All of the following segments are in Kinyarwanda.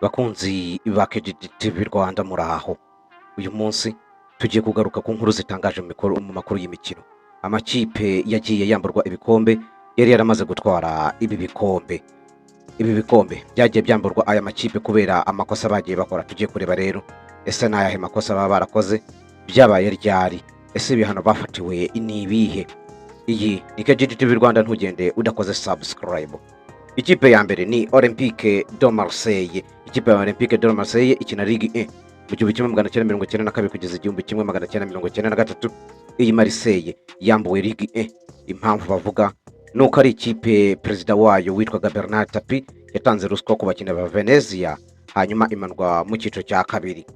Bakunzi ba KGTV Rwanda muraho. Uyu munsi tugiye kugaruka ku nkuru zitangaje mu makuru y'imikino. Amakipe yagiye yamburwa ibikombe yari yaramaze gutwara ibi bikombe. Ibi bikombe byagiye byamburwa aya makipe kubera amakosa bagiye bakora. Tugiye kureba rero ese ni ayahe makosa baba barakoze, byabaye ryari, ese ibihano bafatiwe ni ibihe. Iyi ni KGTV Rwanda, ntugende udakoze subscribe. Ikipe ya mbere ni Olympique de Marseille. Ikipe ya Olympique de Marseille ikina Ligue 1 mu 1992 kugeza 1993. Iyi Marseille yambuwe Ligue 1. Impamvu bavuga nuko ari ikipe perezida wayo witwaga Bernard Tapie yatanze ruswa ku bakinnyi ba Venezia, hanyuma imanwa mu cyiciro cya kabiri.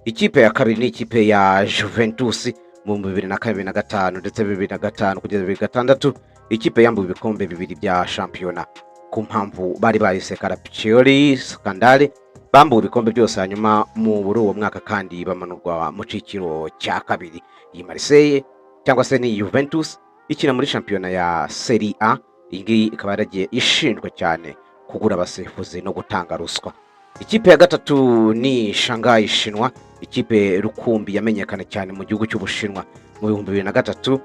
Ikipe ya kabiri ni ikipe ya Juventus mu 2005 ndetse 2005 kugeza 2006. Ikipe yambuwe ibikombe bibiri bya shampiyona ku mpamvu bari bayise Carapaccioli skandale. Bambuwe ibikombe byose hanyuma muri uwo mwaka kandi bamanurwa mu cyiciro cya kabiri. Iyi Marseille cyangwa se ni Juventus ikina muri shampiyona ya Serie A. Iyi ikaba yaragiye ishinjwa cyane kugura abasifuzi no gutanga ruswa. Ikipe ya gatatu ni Shanghai Shinwa, ikipe rukumbi yamenyekana cyane mu gihugu cy'Ubushinwa. Mu 2003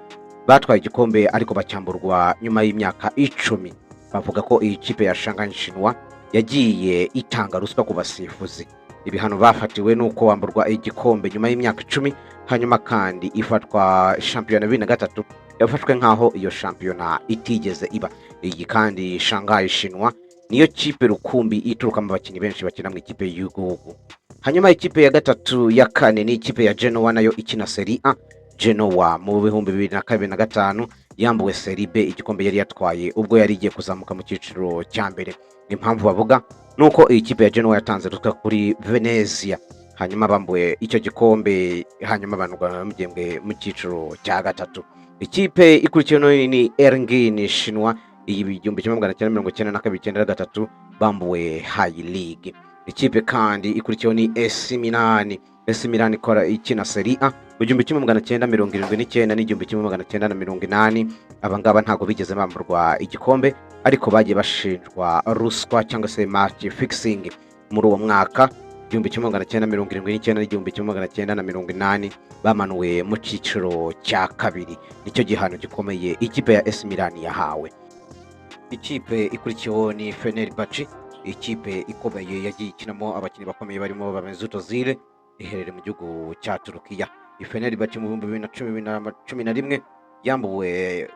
batwaye igikombe ariko bacyamburwa nyuma y'imyaka 10. Bavuga ko iyi kipe ya Shanghai Shinwa yagiye itanga ruswa ku basifuzi. Ibihano bafatiwe nuko wamburwa igikombe nyuma y'imyaka 10, hanyuma kandi ifatwa shampiyona 2003 yafashwe nkaho iyo shampiyona itigeze iba. Iyi kandi Shanghai Shinwa niyo kipe rukumbi ituruka mu bakinnyi benshi bakina mu ikipe y'igihugu. Hanyuma ikipe ya gatatu ya kane ni ikipe ya Genoa, nayo ikina Serie A. Genoa mu 2025 yambuwe Serie B, igikombe yari yatwaye ubwo yari igiye kuzamuka mu cyiciro cya mbere. Impamvu bavuga nuko iyi kipe ya Genoa yatanze ruswa kuri Venezia, hanyuma bambuwe icyo gikombe, hanyuma banurwa mu cyiciro cya gatatu. Ikipe ikurikiyeho ni Erngin Shinwa, iyi 1992 bambuwe High League. Ikipe kandi ikurikiyeho ni AC Milan. AC Milan ikora ikina Serie A mu 1979 n'1980. Abangaba ntago bigeze bamburwa igikombe, ariko bagiye bashinjwa ruswa cyangwa se match fixing. Muri uwo mwaka 1979 n'1980 bamanuwe mu cyiciro cya kabiri. Nicyo gihano gikomeye ikipe ya AC Milan yahawe. Ikipe ikurikiyeho ni Fenerbahce, ikipe ikomeye yagiye ikinamo abakinnyi bakomeye barimo Mesut Özil, iherereye mu gihugu cya Turukiya. Fenerbahce mu 2011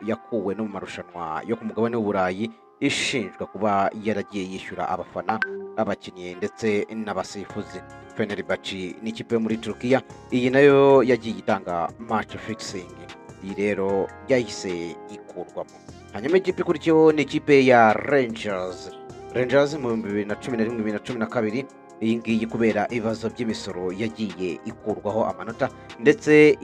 yakuwe no mu marushanwa yo ku mugabane w'Uburayi, ishinjwa kuba yaragiye yishyura abafana, abakinnyi ndetse n'abasifuzi. Fenerbahce ni ikipe muri Turukiya, iyi nayo yagiye itanga match fixing. Iyi rero yahise ikurwamo. Hanyuma ikipe ikurikiyeho ni ikipe ya Rangers mu 2011-2012. Iyi ngiyi kubera ibibazo by'imisoro yagiye ikurwaho amanota ndetse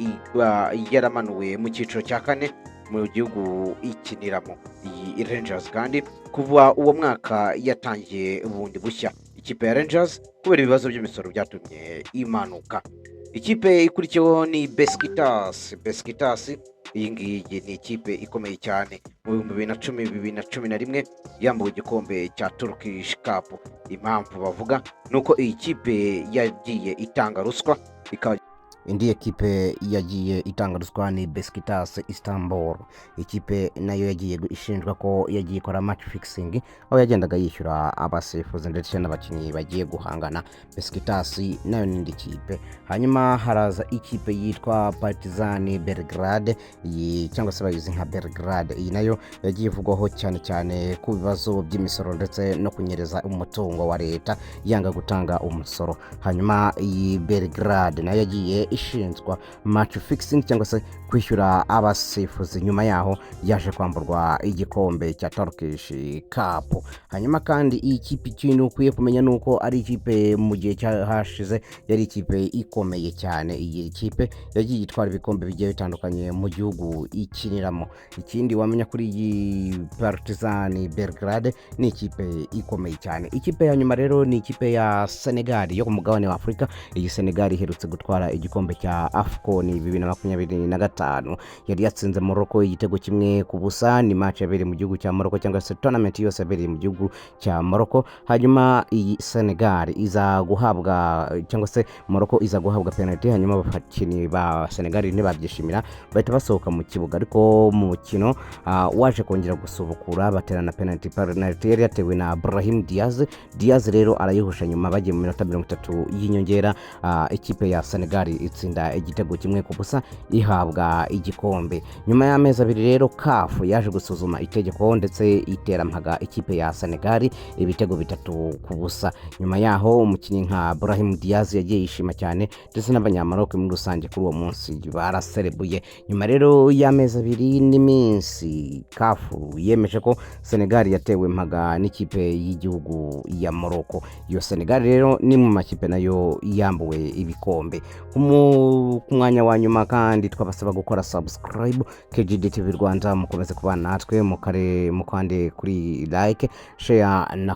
yaramanuwe mu cyiciro cya kane mu gihugu ikiniramo. Iyi Rangers kandi kuva uwo mwaka yatangiye bundi bushya. Ikipe ya Rangers kubera ibibazo by'imisoro byatumye imanuka. Ikipe ikurikiyeho ni Besiktas. Iyi ngiyi ni ikipe ikomeye cyane. Mu 2010-2011 yambuwe igikombe cya Turkish Cup. Impamvu bavuga nuko iyi kipe yagiye itanga ruswa. Indi ekipe yagiye itanga ruswa ni Besiktas Istanbul. Ikipe nayo yagiye ishinjwa ko yagiye ikora match fixing, aho yagendaga yishyura abasifuzi ndetse n'abakinnyi bagiye guhangana. Besiktas nayo n'indi kipe. Hanyuma haraza ikipe yitwa Partizan Belgrade, cyangwa se bayizi nka Belgrade. Iyi nayo yagiye ivugwaho cyane ku bibazo by'imisoro ndetse no kunyereza umutungo wa leta, yanga gutanga umusoro. Hanyuma iyi Belgrade nayo yagiye ishinzwa match fixing cyangwa se kwishyura abasifuzi, nyuma yaho yaje kwamburwa igikombe cya Turkish Cup. Hanyuma kandi iyi kipe ikintu ukwiye kumenya nuko ari ikipe mu gihe cyahashize yari ikipe ikomeye cyane. Iyi kipe yagiye itwara ibikombe bigiye bitandukanye mu gihugu ikiniramo. Ikindi wamenya kuri iyi Partizan Belgrade ni ikipe ikomeye cyane. Ikipe ya nyuma rero ni ikipe ya Senegal yo ku mugabane wa Afurika. Iyi Senegal iherutse gutwara igikombe gikombe cya AFCON 2025 yari yatsinze Morocco igitego kimwe ku busa. Ni match yabereye mu gihugu cya Morocco cyangwa se tournament yose yabereye mu gihugu cya Morocco. Hanyuma iyi Senegal iza guhabwa cyangwa se Morocco iza guhabwa penalty, hanyuma abakinnyi ba Senegal ntibabyishimira bahita basohoka mu kibuga, ariko mu mukino waje kongera gusubukura baterana penalty yari yatewe na Brahim Diaz rero arayihusha, nyuma bagiye mu minota 30 y'inyongera ikipe ya Senegal itsinda igitego kimwe ku busa ihabwa igikombe. Nyuma y'amezi abiri rero CAF yaje gusuzuma itegeko ndetse iterampaga ikipe ya Senegal ibitego 3 ku busa. Nyuma yaho umukinnyi nka Brahim Diaz yagiye yishima cyane ndetse n'abanyamaroke muri rusange kuri uwo munsi baraserebuye. Nyuma rero y'amezi abiri n'iminsi CAF yemeje ko Senegal yatewe mpaga n'ikipe y'igihugu ya Morocco. Iyo Senegal rero ni mu makipe nayo yambuwe ibikombe. Ku mwanya wa nyuma kandi twabasaba gukora subscribe KGD TV Rwanda, mukomeze kubana natwe mukande kuri like, share na